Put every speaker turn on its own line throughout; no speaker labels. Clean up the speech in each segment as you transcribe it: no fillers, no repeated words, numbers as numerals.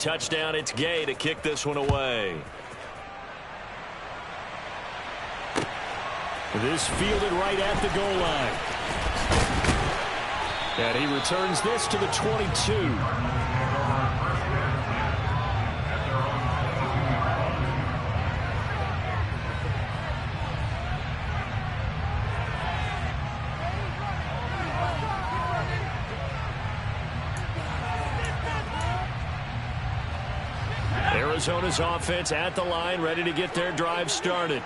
Touchdown, it's Gay to kick this one away. This fielded right at the goal line. And he returns this to the 22. Arizona's offense at the line, ready to get their drive started.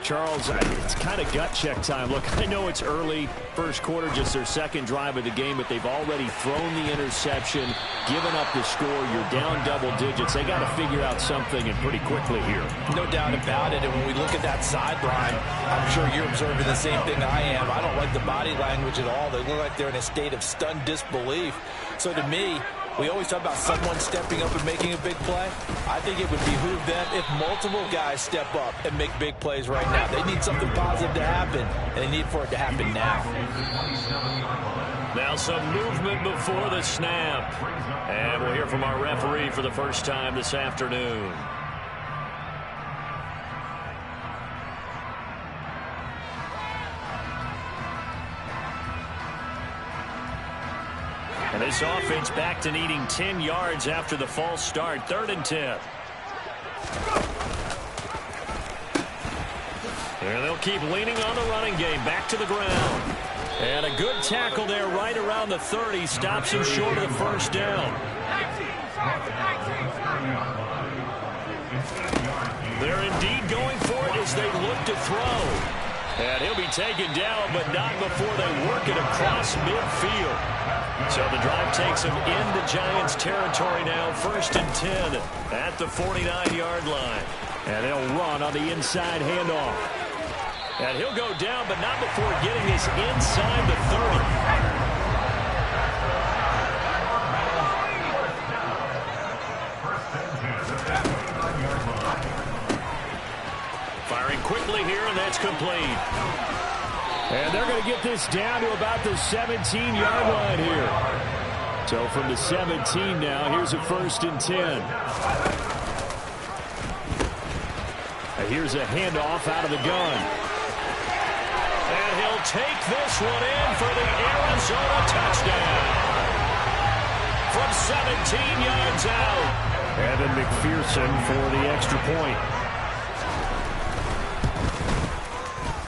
Charles, it's kind of gut check time. Look, I know it's early, first quarter, just their second drive of the game, but they've already thrown the interception, given up the score. You're down double digits. They got to figure out something, and pretty quickly here.
No doubt about it. And when we look at that sideline, I'm sure you're observing the same thing I am. I don't like the body language at all. They look like they're in a state of stunned disbelief. So to me, we always talk about someone stepping up and making a big play. I think it would behoove them if multiple guys step up and make big plays right now. They need something positive to happen, and they need for it to happen now.
Now some movement before the snap. And we'll hear from our referee for the first time this afternoon. And this offense back to needing 10 yards after the false start. 3rd and 10. And they'll keep leaning on the running game. Back to the ground. And a good tackle there right around the 30. Stops him short of the first down. They're indeed going for it as they look to throw. And he'll be taken down, but not before they work it across midfield. So the drive takes him into Giants territory now. 1st and 10 at the 49-yard line. And they'll run on the inside handoff. And he'll go down, but not before getting this inside the 30. Firing quickly here, and that's complete. And they're going to get this down to about the 17-yard line here. So from the 17 now, here's a 1st and 10. And here's a handoff out of the gun. And he'll take this one in for the Arizona touchdown. From 17 yards out. Evan McPherson for the extra point.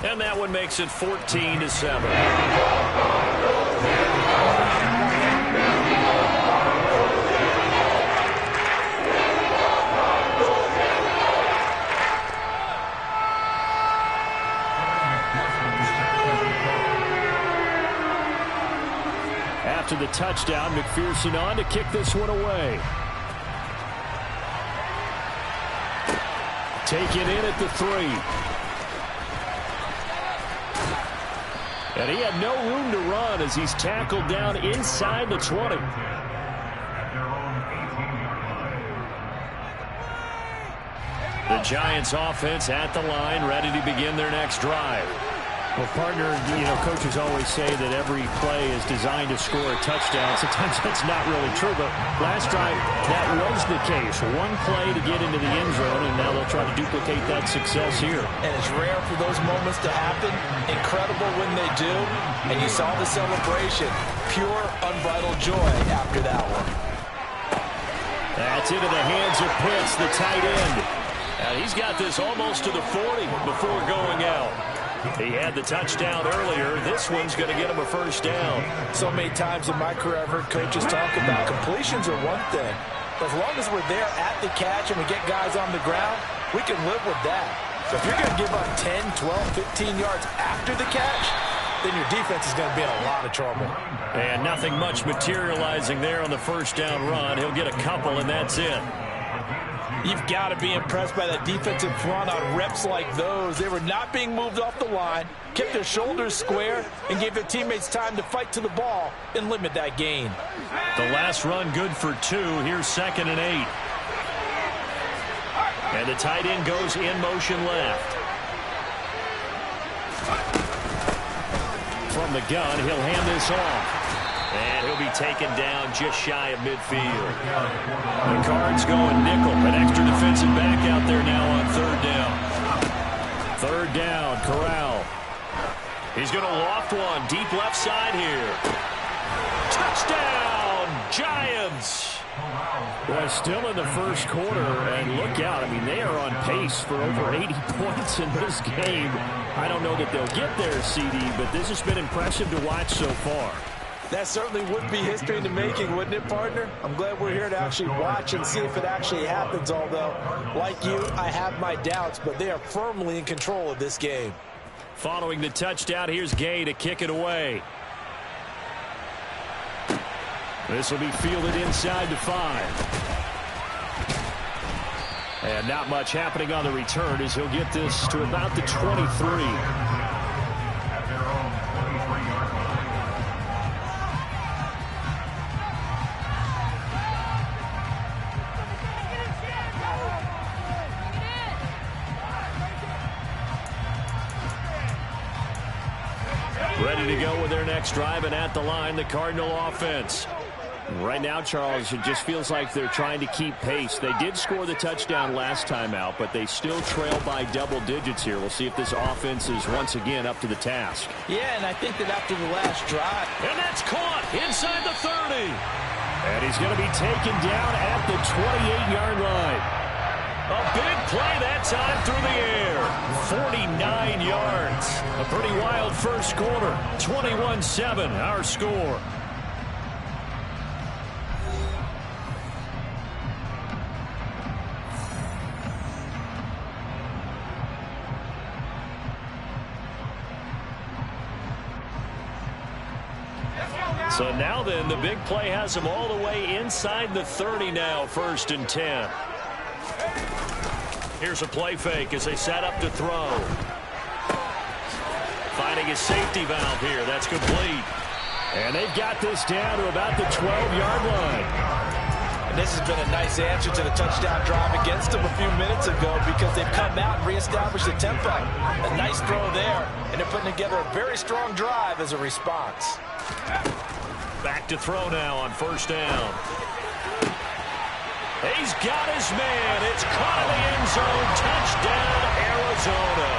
And that one makes it 14-7. After the touchdown, McPherson on to kick this one away. Taken in at the 3. And he had no room to run as he's tackled down inside the 20. The Giants offense at the line, ready to begin their next drive. Well, partner, coaches always say that every play is designed to score a touchdown. Sometimes that's not really true, but last drive, that was the case. One play to get into the end zone, and now they'll try to duplicate that success here.
And it's rare for those moments to happen. Incredible when they do. And you saw the celebration. Pure, unbridled joy after that one.
That's into the hands of Pitts, the tight end. And he's got this almost to the 40 before going out. He had the touchdown earlier. This one's going to get him a 1st down.
So many times in my career I've heard coaches talk about completions are one thing. But as long as we're there at the catch and we get guys on the ground, we can live with that. So if you're going to give up 10, 12, 15 yards after the catch, then your defense is going to be in a lot of trouble.
And nothing much materializing there on the 1st down run. He'll get a couple, and that's it.
You've got to be impressed by that defensive front on reps like those. They were not being moved off the line, kept their shoulders square, and gave their teammates time to fight to the ball and limit that gain.
The last run good for 2. Here's 2nd and 8. And the tight end goes in motion left. From the gun, he'll hand this off. And he'll be taken down just shy of midfield. The Cards going nickel. An extra defensive back out there now on third down. Third down, Corral. He's going to loft one. Deep left side here. Touchdown, Giants.
Well, still in the first quarter, and look out. I mean, they are on pace for over 80 points in this game. I don't know that they'll get there, CD, but this has been impressive to watch so far.
That certainly would be history in the making, wouldn't it, partner? I'm glad we're here to actually watch and see if it actually happens, although, like you, I have my doubts, but they are firmly in control of this game.
Following the touchdown, here's Gay to kick it away. This will be fielded inside the 5. And not much happening on the return as he'll get this to about the 23. Ready to go with their next drive, and at the line, the Cardinal offense. Right now, Charles, it just feels like they're trying to keep pace. They did score the touchdown last time out, but they still trail by double digits here. We'll see if this offense is once again up to the task.
Yeah, and I think that after the last drive.
And that's caught inside the 30. And he's going to be taken down at the 28-yard line. A big play that time through the air. 49 yards. A pretty wild first quarter. 21-7, our score. So now then, the big play has him all the way inside the 30 now, 1st and 10. Here's a play fake as they set up to throw. Finding his safety valve here. That's complete. And they've got this down to about the 12-yard line.
And this has been a nice answer to the touchdown drive against them a few minutes ago because they've come out and reestablished the tempo. A nice throw there, and they're putting together a very strong drive as a response.
Back to throw now on 1st down. He's got his man. It's caught in the end zone. Touchdown, Arizona.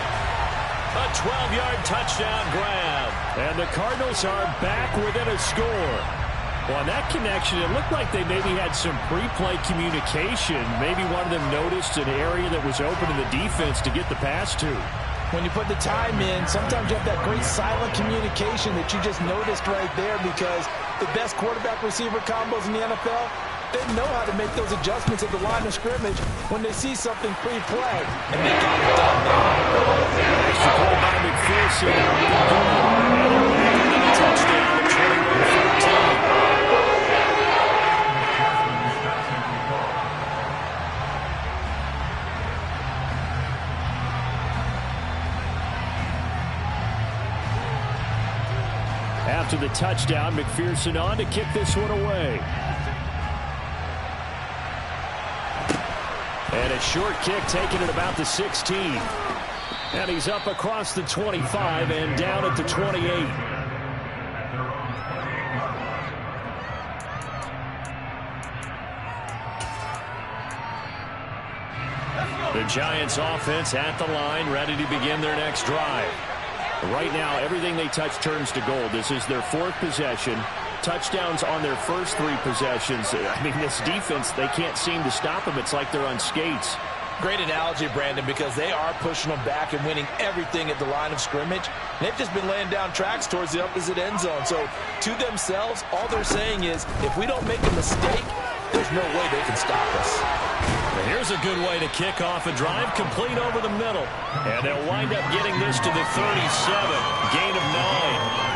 A 12-yard touchdown grab. And the Cardinals are back within a score. Well, on that connection, it looked like they maybe had some pre-play communication. Maybe one of them noticed an area that was open in the defense to get the pass to.
When you put the time in, sometimes you have that great silent communication that you just noticed right there because the best quarterback-receiver combos in the NFL, they know how to make those adjustments at the line of scrimmage when they see something pre-play, and they got it done there.
Extra play by McPherson. Touchdown to 21-14. After the touchdown, McPherson on to kick this one away. And a short kick taken at about the 16. And he's up across the 25 and down at the 28. The Giants offense at the line, ready to begin their next drive. Right now, everything they touch turns to gold. This is their 4th possession. Touchdowns on their first 3 possessions. I mean, this defense, they can't seem to stop them. It's like they're on skates.
Great analogy, Brandon, because they are pushing them back and winning everything at the line of scrimmage. They've just been laying down tracks towards the opposite end zone. So, to themselves, all they're saying is, if we don't make a mistake, there's no way they can stop us.
And here's a good way to kick off a drive, complete over the middle. And they'll wind up getting this to the 37, gain of 9.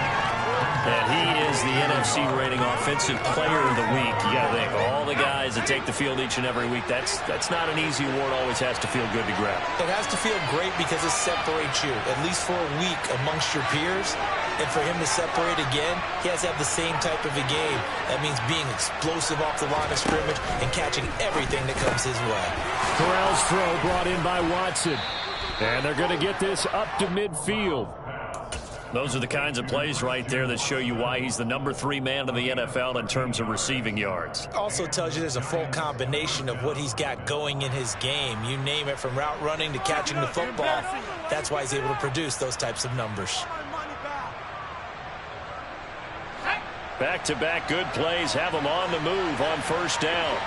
And he is the NFC rating offensive player of the week. You got to think, all the guys that take the field each and every week, that's not an easy award. Always has to feel good to grab.
It has to feel great because it separates you, at least for a week, amongst your peers. And for him to separate again, he has to have the same type of a game. That means being explosive off the line of scrimmage and catching everything that comes his way.
Corral's throw brought in by Watson. And they're going to get this up to midfield. Those are the kinds of plays right there that show you why he's the #3 man in the NFL in terms of receiving yards.
Also tells you there's a full combination of what he's got going in his game. You name it, from route running to catching the football. That's why he's able to produce those types of numbers.
Back-to-back good plays have him on the move on first down.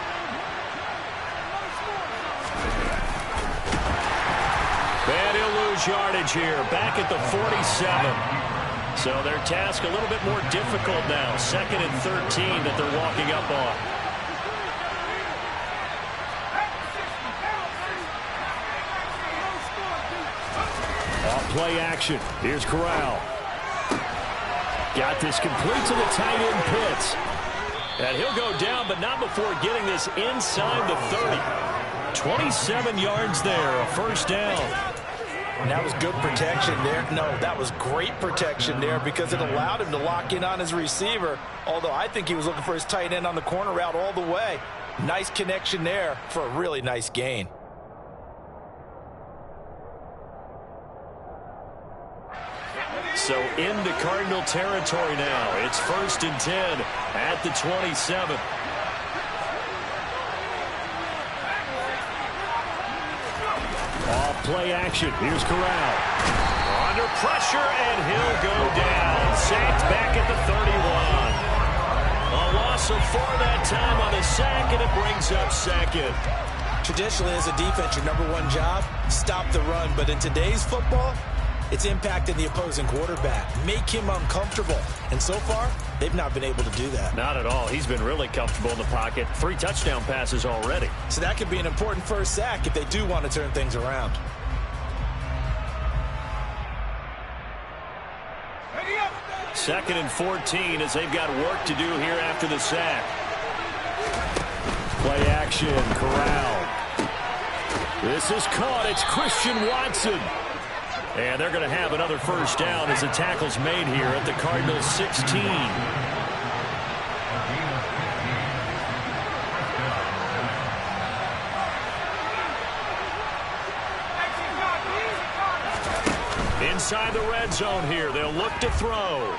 And he'll lose yardage here, back at the 47. So their task a little bit more difficult now. 2nd and 13 that they're walking up on.
Off play action. Here's Corral. Got this complete to the tight end Pitts.
And he'll go down, but not before getting this inside the 30. 27 yards there, a first down.
And that was good protection there. No, that was great protection there because it allowed him to lock in on his receiver. Although I think he was looking for his tight end on the corner route all the way. Nice connection there for a really nice gain.
So into Cardinal territory now. It's 1st and 10 at the 27.
Off play action. Here's Corral.
Under pressure, and he'll go down. Sacked back at the 31. A loss of 4 that time on the sack, and it brings up 2nd.
Traditionally, as a defense, your #1 job, stop the run. But in today's football, it's impacting the opposing quarterback. Make him uncomfortable. And so far, they've not been able to do that.
Not at all. He's been really comfortable in the pocket. 3 touchdown passes already.
So that could be an important first sack if they do want to turn things around.
Second and 14 as they've got work to do here after the sack.
Play action. Corral. This is caught. It's Christian Watson.
And they're going to have another first down as the tackle's made here at the Cardinals 16. Inside the red zone here. They'll look to throw.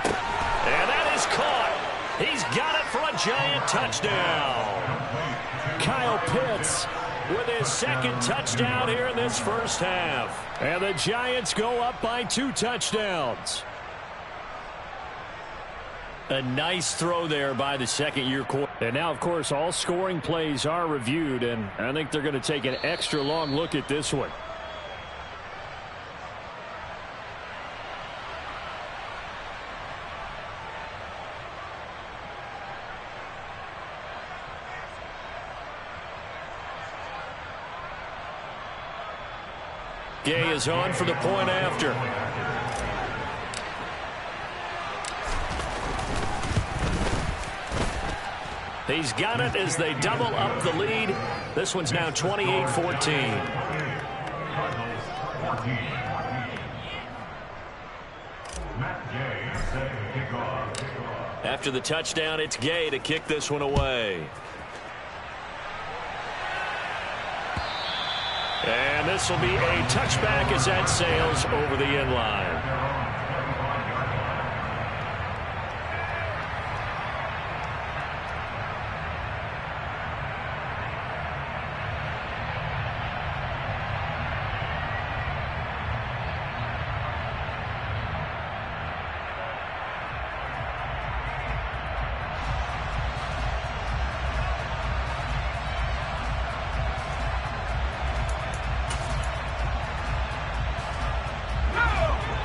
And that is caught. He's got it for a giant touchdown.
Kyle Pitts
with his 2nd touchdown here in this first half.
And the Giants go up by 2 touchdowns.
A nice throw there by the 2nd-year quarterback.
And now, of course, all scoring plays are reviewed, and I think they're going to take an extra long look at this one.
Gay is on for the point after. He's got it as they double up the lead. This one's now 28-14. After the touchdown, it's Gay to kick this one away. And this will be a touchback as that sails over the end line.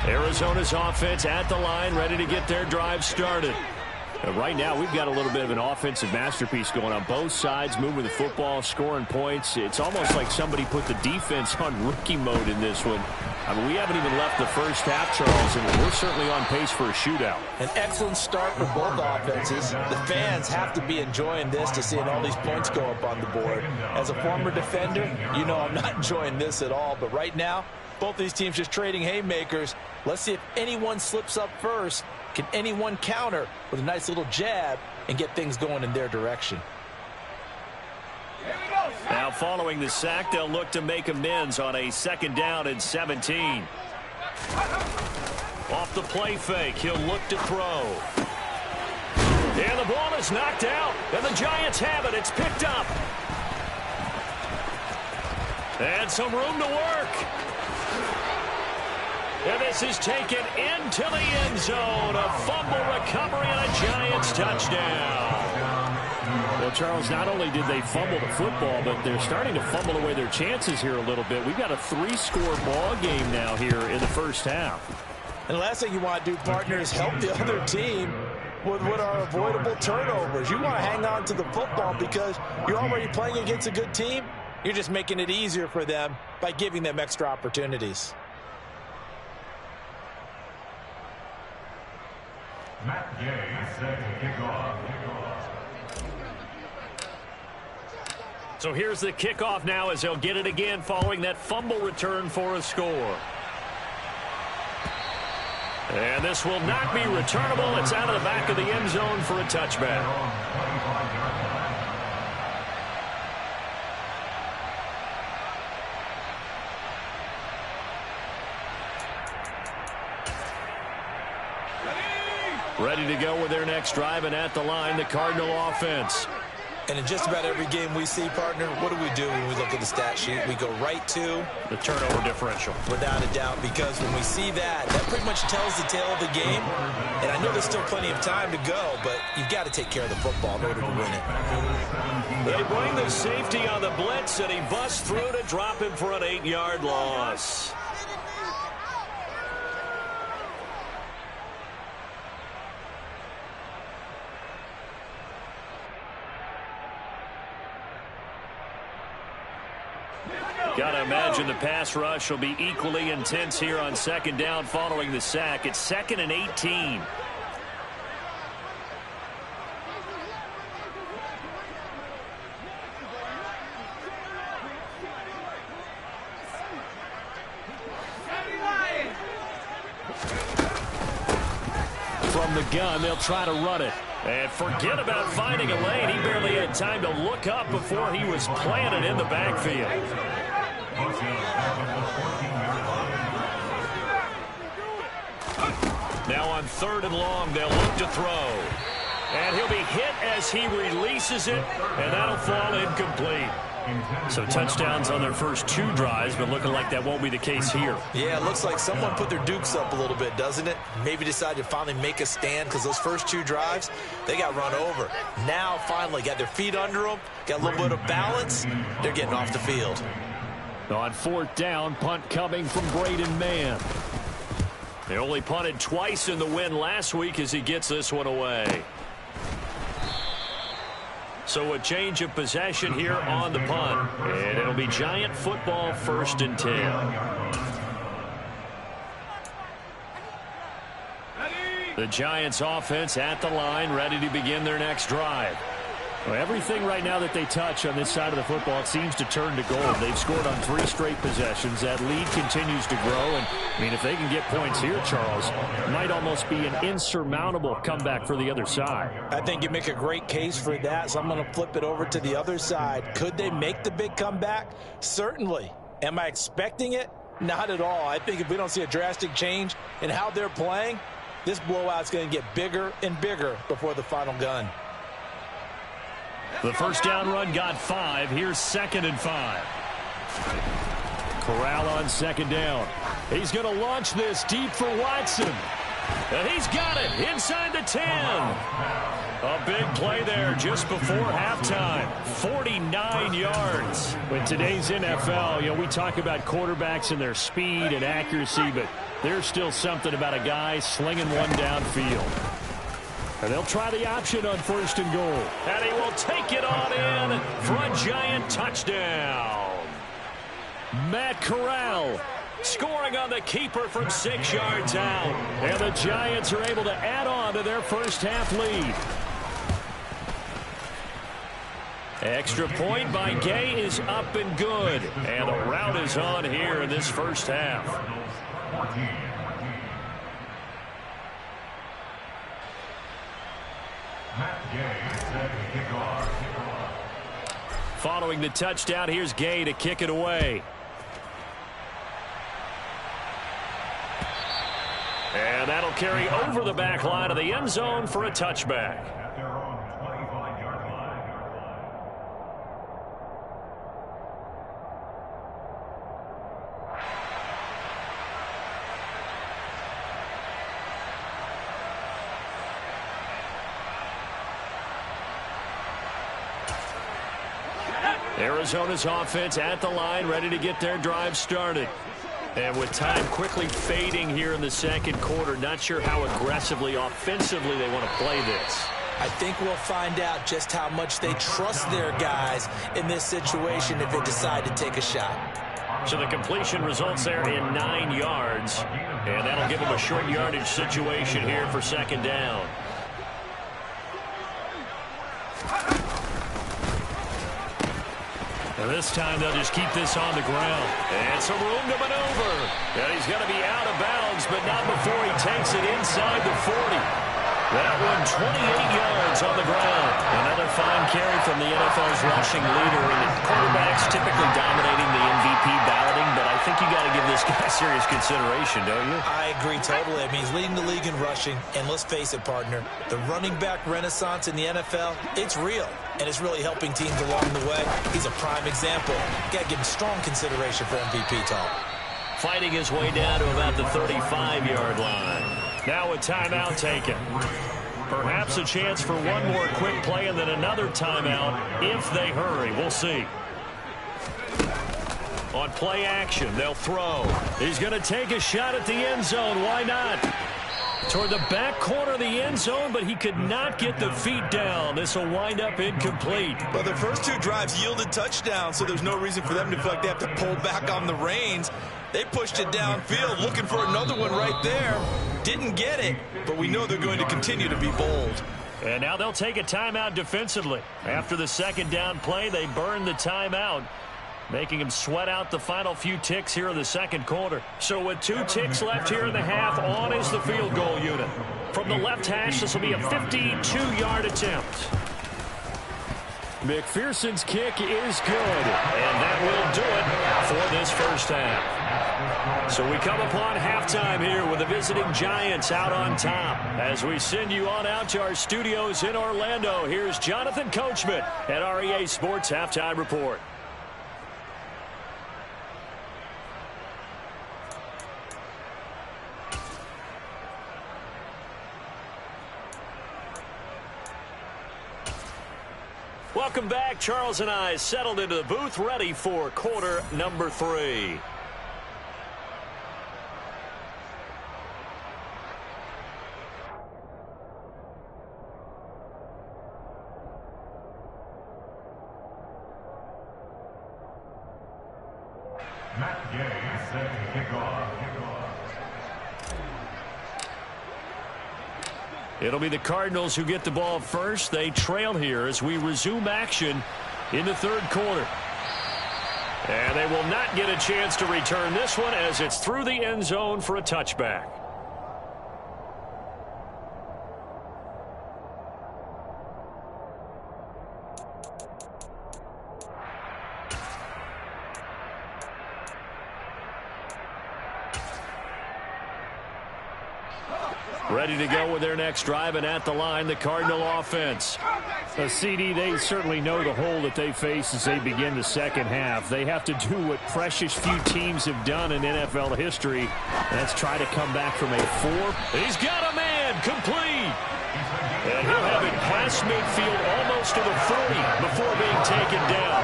Arizona's offense at the line, ready to get their drive started.
Right now, we've got a little bit of an offensive masterpiece going on both sides, moving the football, scoring points. It's almost like somebody put the defense on rookie mode in this one. I mean, we haven't even left the first half, Charles, and we're certainly on pace for a shootout.
An excellent start for both offenses. The fans have to be enjoying this to seeing all these points go up on the board. As a former defender, you know I'm not enjoying this at all. But right now, both these teams just trading haymakers. Let's see if anyone slips up first. Can anyone counter with a nice little jab and get things going in their direction?
Now following the sack, they'll look to make amends on a 2nd down and 17. Off the play fake, he'll look to throw. And the ball is knocked out, and the Giants have it. It's picked up. And some room to work. And this is taken into the end zone. A fumble recovery and a Giants touchdown.
Well, Charles, not only did they fumble the football, but they're starting to fumble away their chances here a little bit. We've got a 3-score ball game now here in the first half.
And the last thing you want to do, partner, is help the other team with what are avoidable turnovers. You want to hang on to the football because you're already playing against a good team. You're just making it easier for them by giving them extra opportunities.
Matt Gay set to kick off.
So here's the kickoff now as they'll get it again following that fumble return for a score. And this will not be returnable. It's out of the back of the end zone for a touchback. Ready to go with their next drive, and at the line, the Cardinal offense.
And in just about every game we see, partner, what do we do when we look at the stat sheet? We go right to
the turnover differential.
Without a doubt, because when we see that, that pretty much tells the tale of the game. And I know there's still plenty of time to go, but you've got to take care of the football in order to win it.
They bring the safety on the blitz, and he busts through to drop him for an 8-yard loss. Got to imagine the pass rush will be equally intense here on second down following the sack. It's 2nd and 18. From the gun, they'll try to run it. And forget about finding a lane. He barely had time to look up before he was planted in the backfield. Now on 3rd and long, they'll look to throw. And he'll be hit as he releases it, and that'll fall incomplete. So touchdowns on their first 2 drives, but looking like that won't be the case here.
Yeah, it looks like someone put their dukes up a little bit, doesn't it? Maybe decided to finally make a stand because those first 2 drives, they got run over. Now finally got their feet under them, got a little bit of balance. They're getting off the field.
On 4th down, punt coming from Braden Mann.
They only punted twice in the win last week as he gets this one away. So a change of possession here on the punt. And it'll be Giant football, 1st and 10. The Giants offense at the line, ready to begin their next drive.
Well, everything right now that they touch on this side of the football, it seems to turn to gold. They've scored on 3 straight possessions. That lead continues to grow. And, I mean, if they can get points here, Charles, it might almost be an insurmountable comeback for the other side.
I think you make a great case for that, so I'm going to flip it over to the other side. Could they make the big comeback? Certainly. Am I expecting it? Not at all. I think if we don't see a drastic change in how they're playing, this blowout's going to get bigger and bigger before the final gun.
The first down run got 5. Here's 2nd and 5.
Corral on 2nd down.
He's going to launch this deep for Watson. And he's got it inside the 10. A big play there just before halftime. 49 yards.
In today's NFL, you know, we talk about quarterbacks and their speed and accuracy, but there's still something about a guy slinging one downfield. And they'll try the option on 1st and goal.
And he will take it on in for a Giant touchdown.
Matt Corral
scoring on the keeper from 6 yards out.
And the Giants are able to add on to their first half lead.
Extra point by Gay is up and good. And the route is on here in this first half. Following the touchdown, here's Gay to kick it away. And carry over the back line of the end zone for a touchback.
At their own 25-yard line.
Arizona's offense at the line, ready to get their drive started. And with time quickly fading here in the second quarter, not sure how aggressively, offensively they want to play this.
I think we'll find out just how much they trust their guys in this situation if they decide to take a shot.
So the completion results there in 9 yards, and that'll give them a short yardage situation here for second down. And this time they'll just keep this on the ground. And some room to maneuver. And he's going to be out of bounds, but not before he takes it inside the 40. That one 28 yards on the ground. Another fine carry from the NFL's rushing leader. And quarterbacks typically dominating the MVP balloting, but I think you got to give this guy serious consideration, don't you?
I agree totally. I mean, he's leading the league in rushing. And let's face it, partner, the running back renaissance in the NFL, it's real. And it's really helping teams along the way. He's a prime example. Got to give him strong consideration for MVP talk.
Fighting his way down to about the 35-yard line. Now a timeout taken. Perhaps a chance for one more quick play and then another timeout if they hurry. We'll see. On play action, they'll throw. He's going to take a shot at the end zone. Why not? Toward the back corner of the end zone, but he could not get the feet down. This will wind up incomplete.
Well, their first 2 drives yielded touchdowns, so there's no reason for them to feel like they have to pull back on the reins. They pushed it downfield, looking for another one right there. Didn't get it, but we know they're going to continue to be bold.
And now they'll take a timeout defensively. After the second down play, they burn the timeout, making him sweat out the final few ticks here in the second quarter. So with 2 ticks left here in the half, on is the field goal unit. From the left hash, this will be a 52-yard attempt. McPherson's kick is good, and that will do it for this first half. So we come upon halftime here with the visiting Giants out on top. As we send you on out to our studios in Orlando, here's Jonathan Coachman at REA Sports Halftime Report. Welcome back. Charles and I settled into the booth, ready for quarter number 3.
Matt Gay set to kick off.
It'll be the Cardinals who get the ball first. They trail here as we resume action in the third quarter. And they will not get a chance to return this one as it's through the end zone for a touchback. Ready to go with their next drive, and at the line, the Cardinal offense.
CD, they certainly know the hole that they face as they begin the second half. They have to do what precious few teams have done in NFL history. That's try to come back from a 4.
He's got a man, complete. And he'll have it past midfield almost to the 40 before being taken down.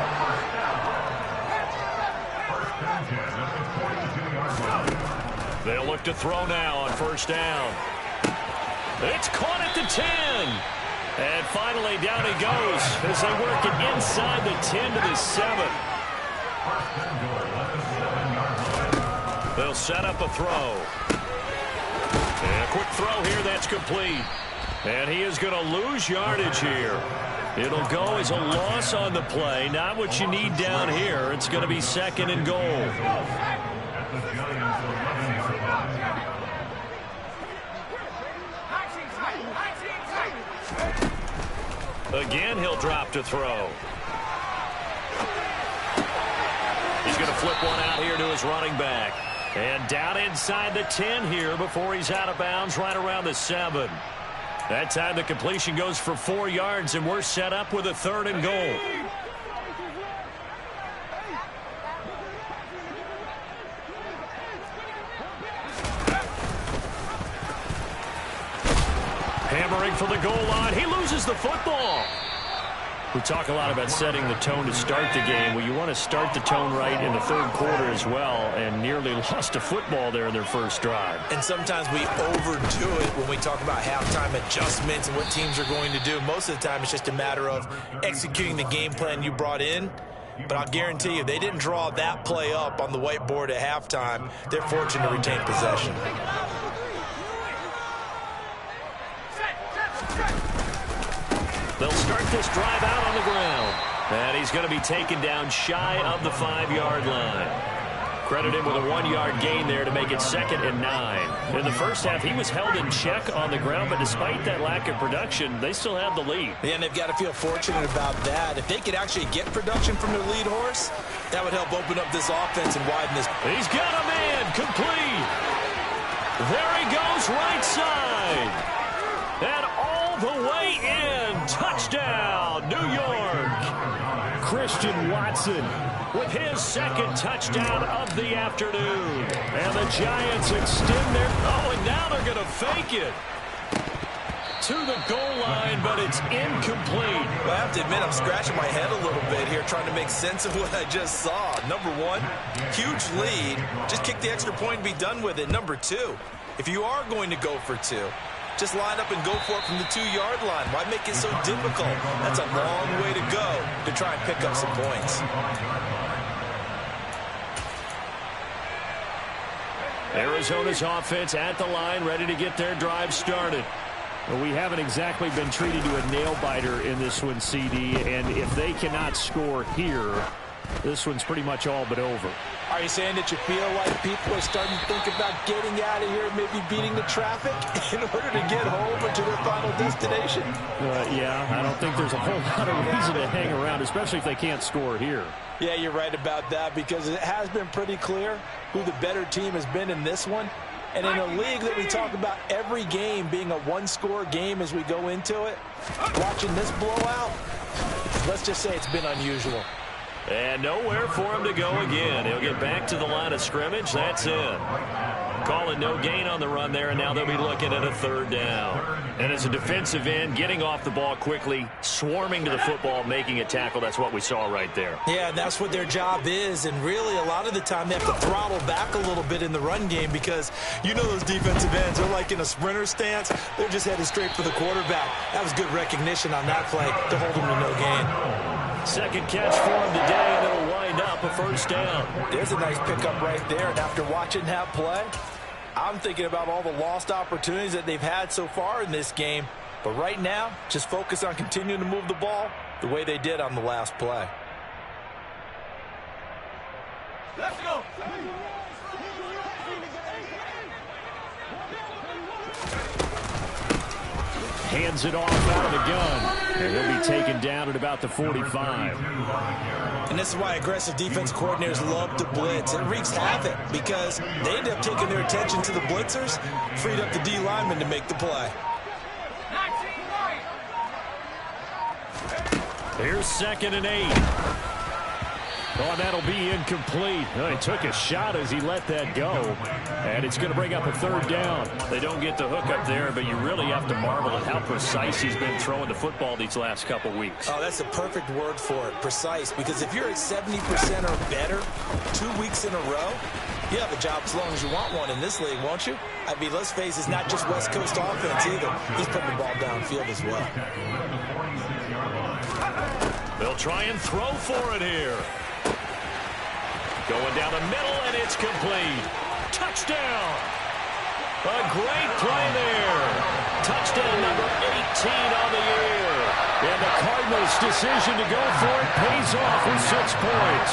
They'll look to throw now on first down. It's caught at the 10. And finally, down he goes as they work it inside the 10 to the 7. They'll set up a throw. And a quick throw here, that's complete. And he is going to lose yardage here. It'll go as a loss on the play. Not what you need down here. It's going to be second and goal. Again, he'll drop to throw. He's going to flip one out here to his running back. And down inside the 10 here before he's out of bounds right around the 7. That time the completion goes for 4 yards, and we're set up with a 3rd and goal. Hammering for the goal line. He loses the football. We talk a lot about setting the tone to start the game. Well, you want to start the tone right in the 3rd quarter as well, and nearly lost a football there in their first drive.
And sometimes we overdo it when we talk about halftime adjustments and what teams are going to do. Most of the time, it's just a matter of executing the game plan you brought in. But I'll guarantee you, they didn't draw that play up on the whiteboard at halftime. They're fortunate to retain possession.
They'll start this drive out on the ground. And he's going to be taken down shy of the 5-yard line. Credit him with a 1-yard gain there to make it 2nd and 9. In the first half, he was held in check on the ground, but despite that lack of production, they still have the lead.
Yeah, and they've got to feel fortunate about that. If they could actually get production from their lead horse, that would help open up this offense and widen this.
He's got a man complete. There he goes, right side. And all the way in. Touchdown, New York.
Christian Watson
with his 2nd touchdown of the afternoon. And the Giants extend their... Oh, and now they're going to fake it to the goal line, but it's incomplete.
Well, I have to admit, I'm scratching my head a little bit here trying to make sense of what I just saw. Number 1, huge lead. Just kick the extra point and be done with it. Number 2, if you are going to go for 2, just line up and go for it from the 2-yard line. Why make it so difficult? That's a long way to go to try and pick up some points.
Arizona's offense at the line, ready to get their drive started.
Well, we haven't exactly been treated to a nail-biter in this one, CD, and if they cannot score here, this one's pretty much all but over.
Are you saying that you feel like people are starting to think about getting out of here, maybe beating the traffic in order to get home or to their final destination?
Yeah, I don't think there's a whole lot of reason to hang around, especially if they can't score here.
Yeah, you're right about that, because it has been pretty clear who the better team has been in this one. And in a league that we talk about every game being a 1-score game as we go into it, watching this blowout, let's just say it's been unusual.
And nowhere for him to go again. He'll get back to the line of scrimmage. That's it. Calling no gain on the run there, and now they'll be looking at a 3rd down. And as a defensive end, getting off the ball quickly, swarming to the football, making a tackle, that's what we saw right there.
Yeah, that's what their job is, and really a lot of the time they have to throttle back a little bit in the run game, because you know those defensive ends are like in a sprinter stance. They're just headed straight for the quarterback. That was good recognition on that play to hold them to no gain.
2nd catch for him today, and it'll wind up a 1st down.
There's a nice pickup right there, and after watching that play, I'm thinking about all the lost opportunities that they've had so far in this game. But right now, just focus on continuing to move the ball the way they did on the last play.
Let's go.
Hands it off out of the gun. And he'll be taken down at about the 45.
And this is why aggressive defense coordinators love to blitz. It wreaks havoc because they end up taking their attention to the blitzers, freed up the D lineman to make the play.
Here's 2nd and 8. Oh, that'll be incomplete. Oh, he took a shot as he let that go. And it's going to bring up a 3rd down. They don't get the hook up there, but you really have to marvel at how precise he's been throwing the football these last couple weeks.
Oh, that's the perfect word for it, precise. Because if you're at 70% or better 2 weeks in a row, you have a job as long as you want one in this league, won't you? I mean, let's face it, it's not just West Coast offense either. He's putting the ball downfield as well.
They'll try and throw for it here. Going down the middle, and it's complete. Touchdown. A great play there. Touchdown number 18 on the year. And the Cardinals' decision to go for it pays off with 6 points.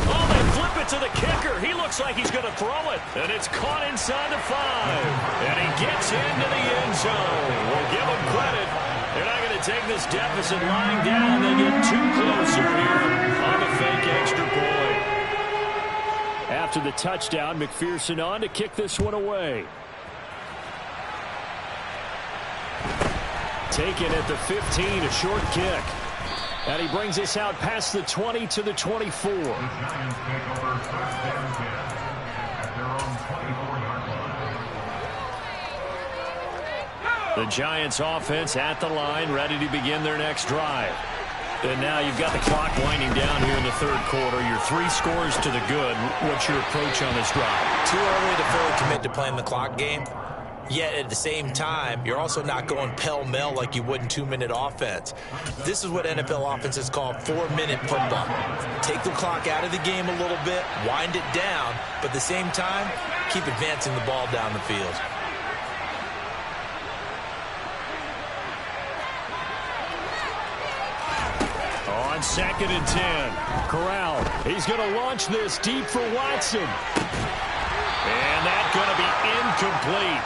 Oh, they flip it to the kicker. He looks like he's going to throw it. And it's caught inside the 5. And he gets into the end zone. We'll give him credit. They're not going to take this deficit lying down. They get too closer here on the fake extra point.
After the touchdown, McPherson on to kick this one away. Taken at the 15, a short kick. And he brings us out past the 20 to the 24.
The Giants take over first and 10 at their own 24-yard line.
The Giants offense at the line, ready to begin their next drive. And now you've got the clock winding down here in the third quarter. You're 3 scores to the good. What's your approach on this drive?
Too early to fully commit to playing the clock game. Yet at the same time, you're also not going pell-mell like you would in 2-minute offense. This is what NFL offenses call 4-minute football. Take the clock out of the game a little bit, wind it down, but at the same time, keep advancing the ball down the field.
On 2nd and 10, Corral. He's going to launch this deep for Watson. And that's going to be incomplete.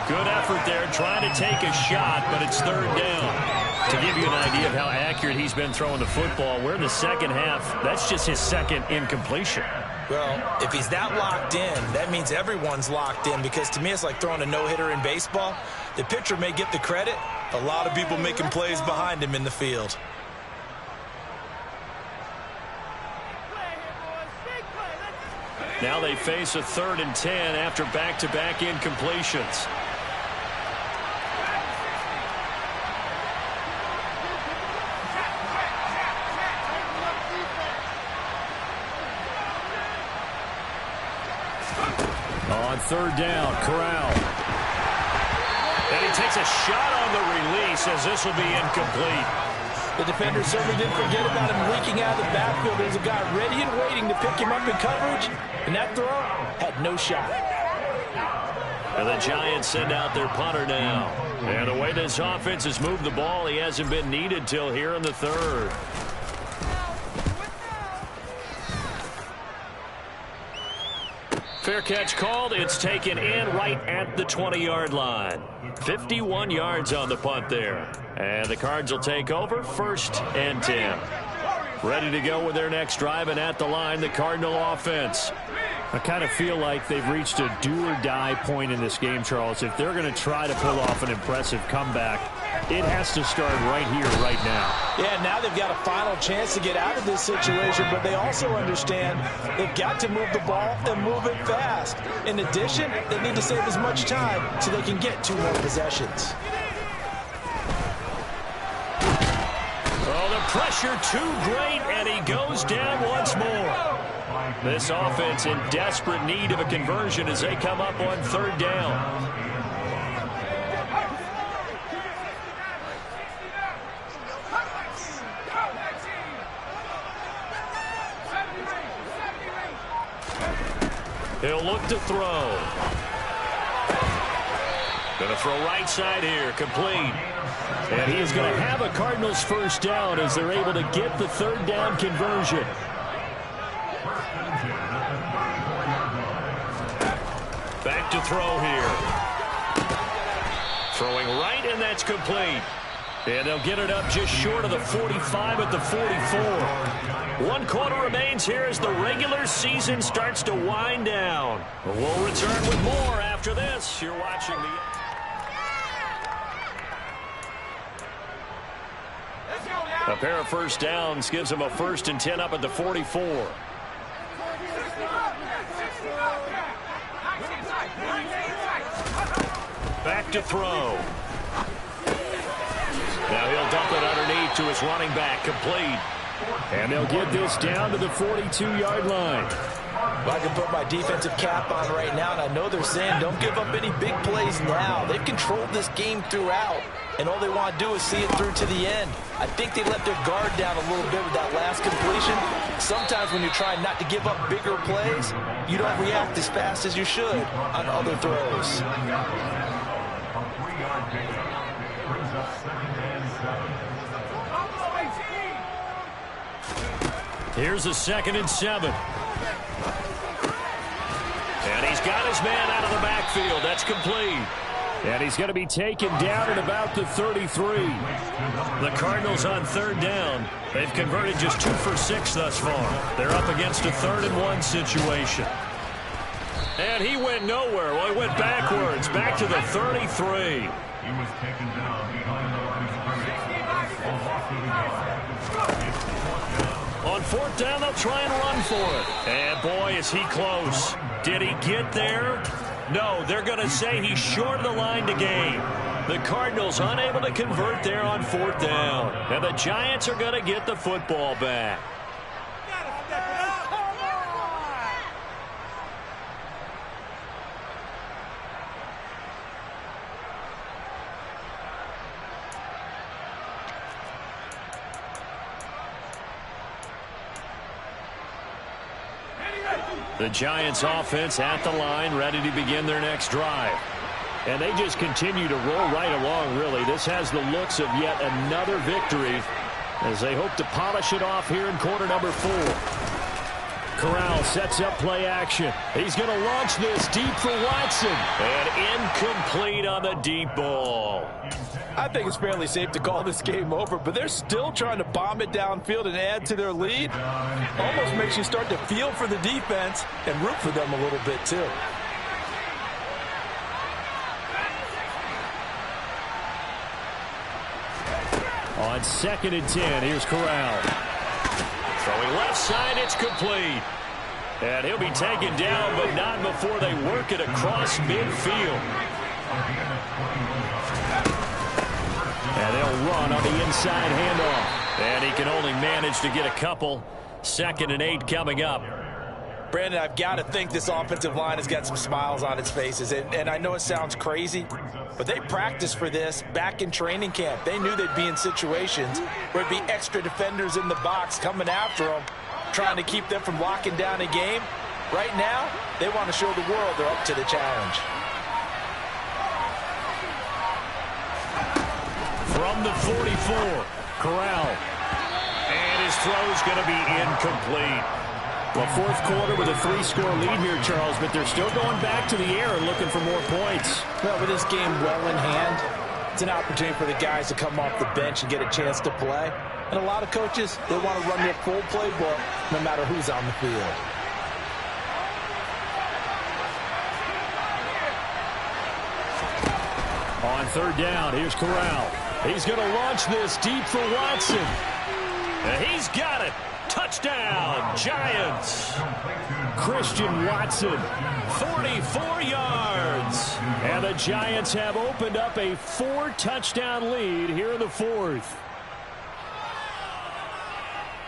Good effort there trying to take a shot, but it's 3rd down. To give you an idea of how accurate he's been throwing the football, we're in the second half. That's just his 2nd incompletion.
Well, if he's that locked in, that means everyone's locked in, because to me it's like throwing a no-hitter in baseball. The pitcher may get the credit. A lot of people making plays behind him in the field.
Now they face a 3rd and 10 after back-to-back incompletions. On 3rd down, Corral. And he takes a shot on the release as this will be incomplete.
The defender certainly didn't forget about him leaking out of the backfield. There's a guy ready and waiting to pick him up in coverage, and that throw had no shot.
And the Giants send out their punter now. And the way this offense has moved the ball, he hasn't been needed till here in the 3rd. Fair catch called. It's taken in right at the 20-yard line. 51 yards on the punt there. And the Cards will take over 1st and 10. Ready to go with their next drive, and at the line, the Cardinal offense.
I kind of feel like they've reached a do-or-die point in this game, Charles. If they're going to try to pull off an impressive comeback, it has to start right here, right now.
Yeah, now they've got a final chance to get out of this situation, but they also understand they've got to move the ball and move it fast. In addition, they need to save as much time so they can get 2 more possessions.
Oh, the pressure too great, and he goes down once more. This offense in desperate need of a conversion as they come up on 3rd down. He'll look to throw. Going to throw right side here, complete. And he is going to have a Cardinals 1st down as they're able to get the 3rd down conversion. Back to throw here. Throwing right, and that's complete. And they'll get it up just short of the 45 at the 44. 1 quarter remains here as the regular season starts to wind down. We'll return with more after this. You're watching the... A pair of 1st downs gives them a 1st and 10 up at the 44. Back to throw. Now he'll dump it underneath to his running back, complete.
And they'll get this down to the 42-yard line.
Well, I can put my defensive cap on right now, and I know they're saying don't give up any big plays now. They've controlled this game throughout, and all they want to do is see it through to the end. I think they let their guard down a little bit with that last completion. Sometimes when you're trying not to give up bigger plays, you don't react as fast as you should on other throws.
Here's a 2nd and 7. And he's got his man out of the backfield. That's complete.
And he's going to be taken down at about the 33.
The Cardinals on third down. They've converted just 2 for 6 thus far. They're up against a 3rd-and-1 situation. And he went nowhere. Well, he went backwards, back to the 33.
He was taken down behind the line of scrimmage.
On 4th down, they'll try and run for it. And boy, is he close. Did he get there? No, they're going to say he's short of the line to gain. The Cardinals unable to convert there on 4th down. And the Giants are going to get the football back. The Giants offense at the line, ready to begin their next drive.
And they just continue to roll right along, really. This has the looks of yet another victory as they hope to polish it off here in quarter number 4. Corral sets up play action. He's going to launch this deep for Watson.
And incomplete on the deep ball.
I think it's fairly safe to call this game over, but they're still trying to bomb it downfield and add to their lead. Almost makes you start to feel for the defense and root for them a little bit, too.
On 2nd and 10, here's Corral.
Throwing left side, it's complete. And he'll be taken down, but not before they work it across midfield.
And they'll run on the inside handoff.
And he can only manage to get a couple. 2nd and 8 coming up.
Brandon, I've got to think this offensive line has got some smiles on its faces. And I know it sounds crazy, but they practiced for this back in training camp. They knew they'd be in situations where it'd be extra defenders in the box coming after them, trying to keep them from locking down a game. Right now, they want to show the world they're up to the challenge.
From the 44, Corral. And his throw's going to be incomplete.
Well, 4th quarter with a 3-score lead here, Charles, but they're still going back to the air and looking for more points.
Well, with this game well in hand, it's an opportunity for the guys to come off the bench and get a chance to play. And a lot of coaches, they want to run their full playbook no matter who's on the field.
On 3rd down, here's Corral. He's going to launch this deep for Watson.
And he's got it. Touchdown, Giants.
Christian Watson.
44 yards.
And the Giants have opened up a 4-touchdown lead here in the 4th.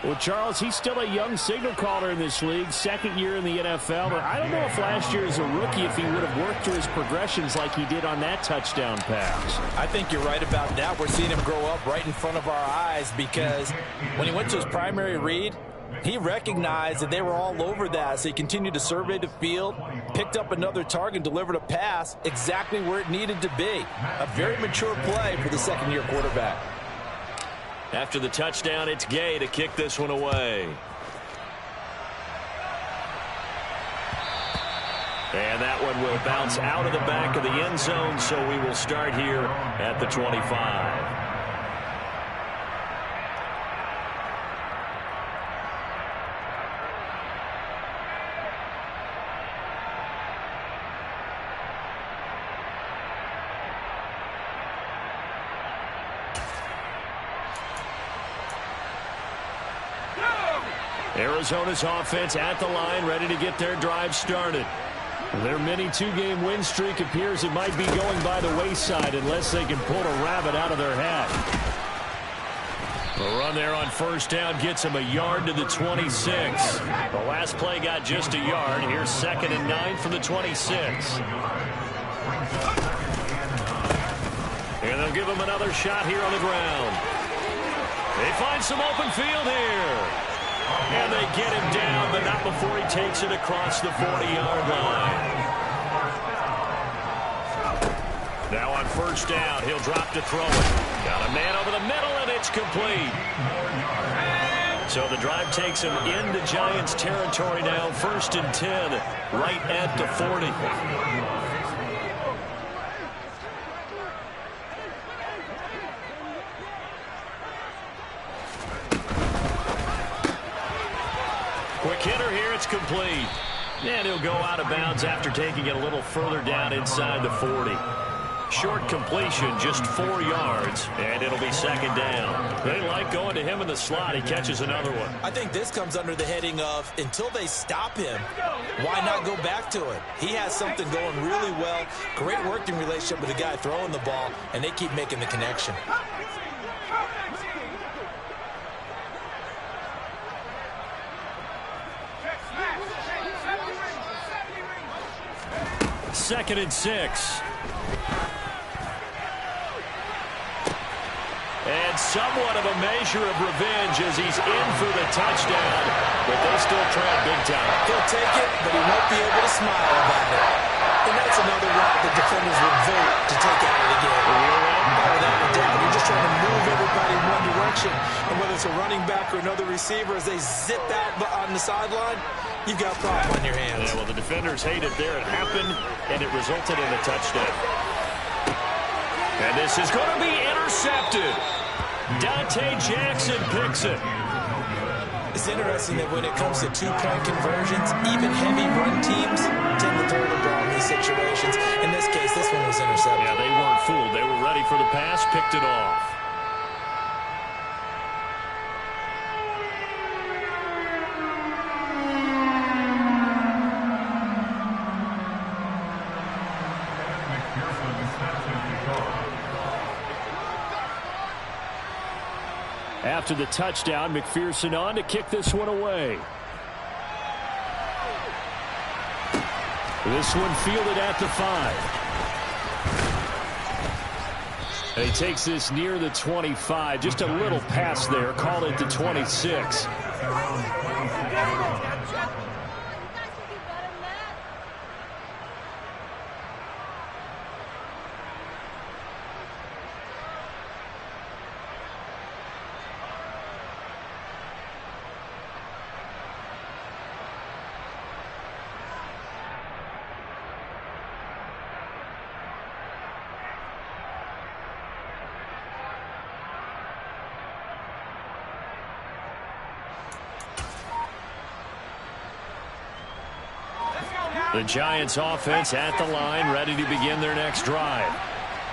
Well, Charles, he's still a young signal caller in this league, 2nd year in the NFL. But I don't know if last year as a rookie, if he would have worked through his progressions like he did on that touchdown pass.
I think you're right about that. We're seeing him grow up right in front of our eyes because when he went to his primary read, he recognized that they were all over that, so he continued to survey the field, picked up another target, delivered a pass exactly where it needed to be. A very mature play for the 2nd-year quarterback.
After the touchdown, it's Gay to kick this one away. And that one will bounce out of the back of the end zone, so we will start here at the 25. Arizona's offense at the line, ready to get their drive started.
Their mini 2-game win streak appears it might be going by the wayside unless they can pull a rabbit out of their hat.
The run there on 1st down gets him a yard to the 26. The last play got just a yard. Here's 2nd and 9 from the 26. And they'll give him another shot here on the ground. They find some open field here. And they get him down, but not before he takes it across the 40-yard line. Now on 1st down, he'll drop to throw it. Got a man over the middle, and it's complete. So the drive takes him into Giants territory now. 1st and 10, right at the 40. Kinner here. It's complete. And he'll go out of bounds after taking it a little further down inside the 40. Short completion, just 4 yards, and it'll be second down. They like going to him in the slot. He catches another one.
I think this comes under the heading of until they stop him, why not go back to it? He has something going really well, great working relationship with the guy throwing the ball, and they keep making the connection.
Second and 6.
And somewhat of a measure of revenge as he's in for the touchdown, but they still trail big time.
He'll take it, but he won't be able to smile about it. And that's another route the defenders would vote to take out of the game. Without a doubt, you're just trying to move everybody in one direction. And whether it's a running back or another receiver, as they zip out on the sideline, you've got a problem on your hands.
Yeah, well, the defenders hate it there. It happened, and it resulted in a touchdown. And this is going to be intercepted. Dante Jackson picks it.
It's interesting that when it comes to two-point conversions, even heavy run teams tend to throw the ball in these situations. In this case, this one was intercepted.
Yeah, they weren't fooled. They were ready for the pass, picked it off.
After the touchdown, McPherson on to kick this one away. This one fielded at the 5. And he takes this near the 25. Just a little pass there. Call it the 26.
The Giants offense at the line, ready to begin their next drive.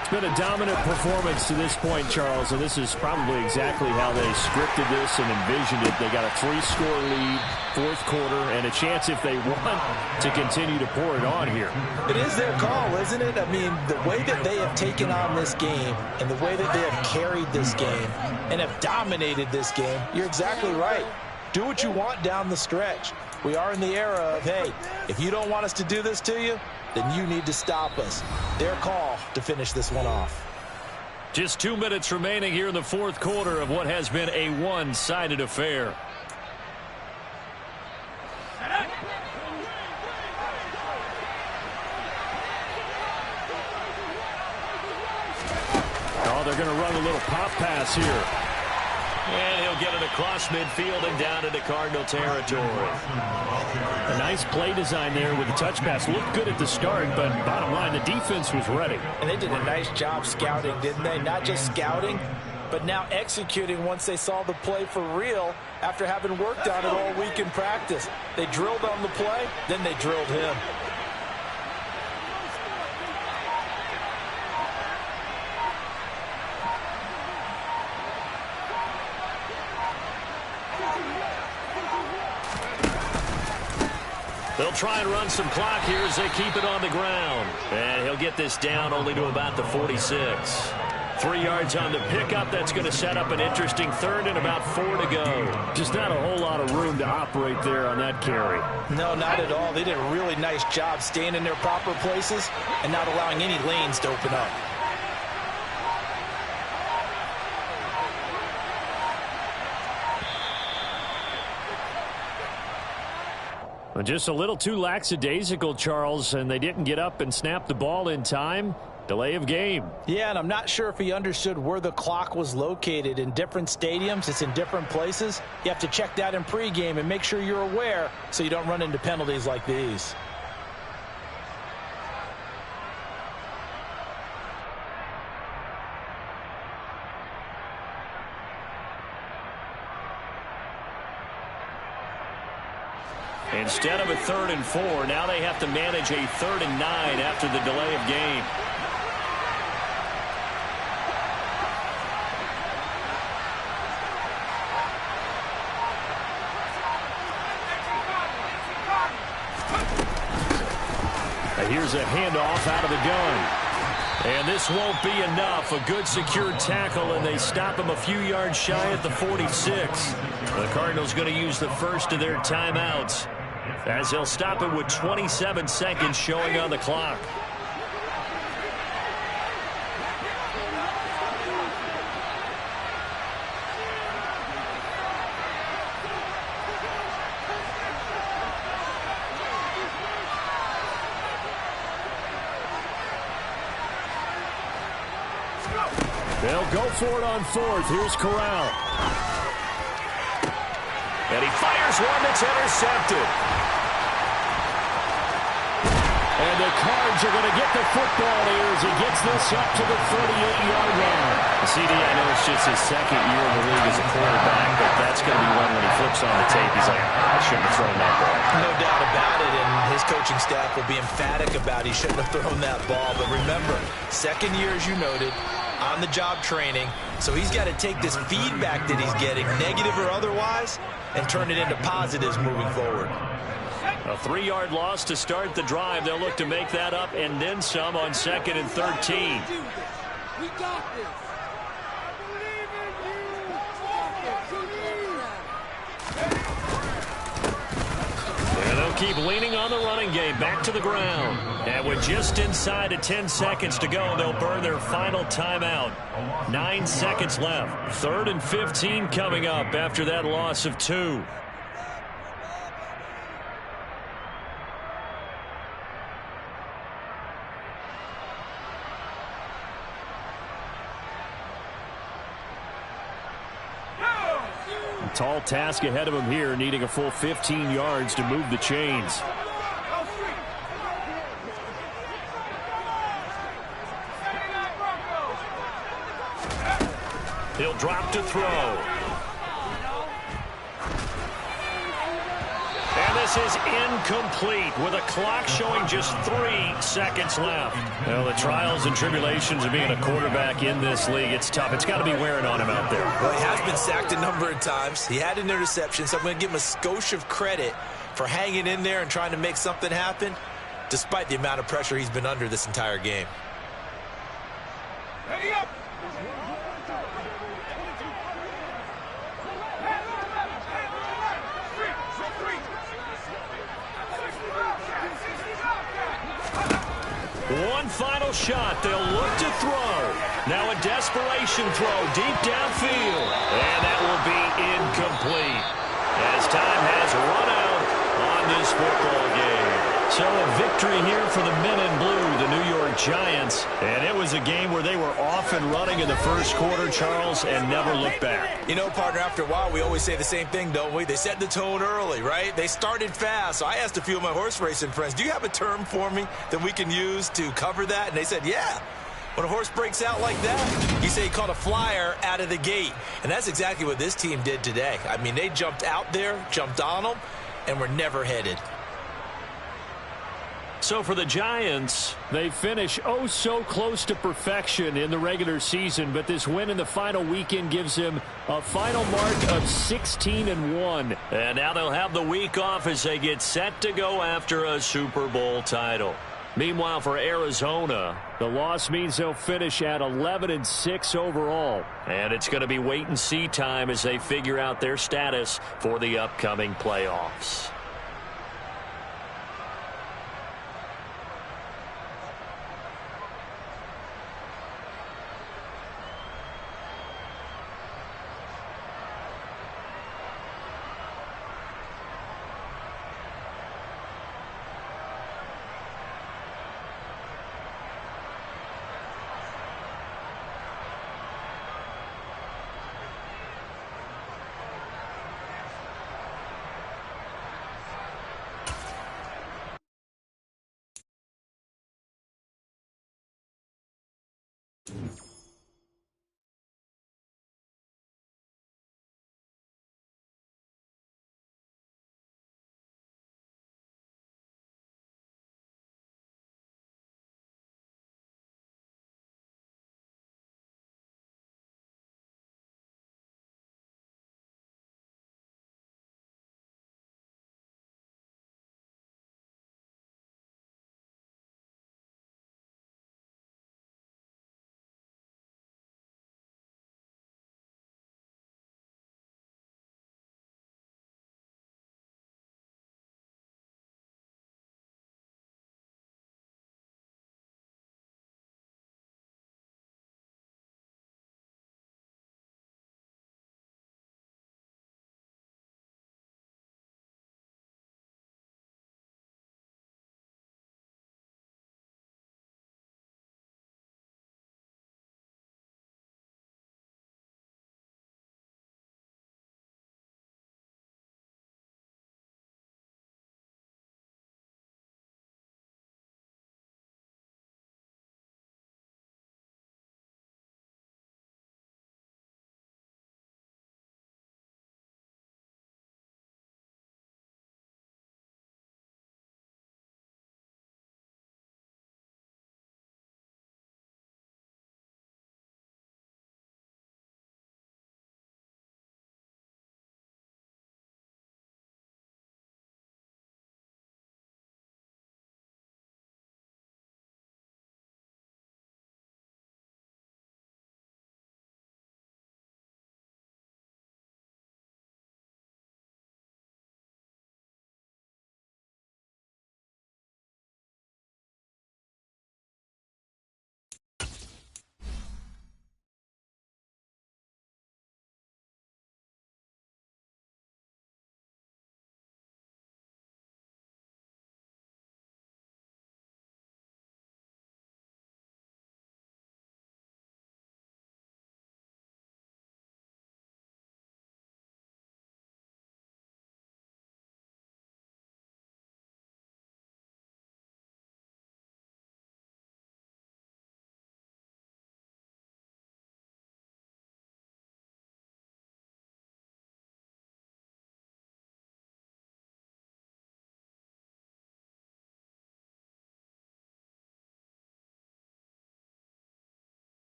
It's been a dominant performance to this point, Charles, and this is probably exactly how they scripted this and envisioned it. They got a 3-score lead, fourth quarter, and a chance, if they want, to continue to pour it on here.
It is their call, isn't it? I mean, the way that they have taken on this game and the way that they have carried this game and have dominated this game, you're exactly right. Do what you want down the stretch. We are in the era of, hey, if you don't want us to do this to you, then you need to stop us. Their call to finish this one off.
Just 2 minutes remaining here in the fourth quarter of what has been a one-sided affair.
Oh, they're going to run a little pop pass here.
And he'll get it across midfield and down into Cardinal territory.
A nice play design there with the touch pass. Looked good at the start, but bottom line, the defense was ready.
And they did a nice job scouting, didn't they? Not just scouting, but now executing once they saw the play for real after having worked on it all week in practice. They drilled on the play, then they drilled him.
They'll try and run some clock here as they keep it on the ground. And he'll get this down only to about the 46. 3 yards on the pickup. That's going to set up an interesting third and about 4 to go.
Just not a whole lot of room to operate there on that carry.
No, not at all. They did a really nice job staying in their proper places and not allowing any lanes to open up.
Just a little too lackadaisical, Charles, and they didn't get up and snap the ball in time. Delay of game.
Yeah, and I'm not sure if he understood where the clock was located. In different stadiums, it's in different places. You have to check that in pregame and make sure you're aware so you don't run into penalties like these.
Instead of a 3rd and 4, now they have to manage a 3rd and 9 after the delay of game. Here's a handoff out of the gun. And this won't be enough. A good secured tackle, and they stop him a few yards shy at the 46. The Cardinals going to use the first of their timeouts, as they'll stop it with 27 seconds showing on the clock. They'll go for it on 4th. Here's Corral. And he fires one that's intercepted. And the Cards are going to get the football here as he gets this up to the 38-yard line. CD, I know it's just his 2nd year in the league as a quarterback, but that's going to be one when he flips on the tape. He's like, I shouldn't have thrown that ball.
No doubt about it, and his coaching staff will be emphatic about he shouldn't have thrown that ball. But remember, 2nd year, as you noted, on-the-job training, so he's got to take this feedback that he's getting, negative or otherwise, and turn it into positives moving forward.
A 3-yard loss to start the drive. They'll look to make that up and then some on 2nd and 13.
We got this.
And they'll keep leaning on the running game. Back to the ground. And with just inside of 10 seconds to go, they'll burn their final timeout. 9 seconds left. 3rd and 15 coming up after that loss of 2. Tall task ahead of him here, needing a full 15 yards to move the chains. He'll drop to throw. And this is incomplete with a clock showing just 3 seconds left. Well, the trials and tribulations of being a quarterback in this league, it's tough. It's got to be wearing on him out there.
Well, he has been sacked a number of times. He had an interception, so I'm going to give him a skosh of credit for hanging in there and trying to make something happen, despite the amount of pressure he's been under this entire game.
Ready up.
One final shot. They'll look to throw. Now a desperation throw deep downfield. And that will be incomplete as time has run out on this football game. So a victory here for the men in blue, the New York Giants. And it was a game where they were off and running in the first quarter, Charles, and never looked back.
You know, partner, after a while, we always say the same thing, don't we? They set the tone early, right? They started fast. So I asked a few of my horse racing friends, do you have a term for me that we can use to cover that? And they said, yeah. When a horse breaks out like that, you say he caught a flyer out of the gate. And that's exactly what this team did today. I mean, they jumped out there, jumped on them, and were never headed.
So for the Giants, they finish oh so close to perfection in the regular season, but this win in the final weekend gives him a final mark of 16-1. And now they'll have the week off as they get set to go after a Super Bowl title. Meanwhile, for Arizona, the loss means they'll finish at 11-6 overall. And it's going to be wait-and-see time as they figure out their status for the upcoming playoffs.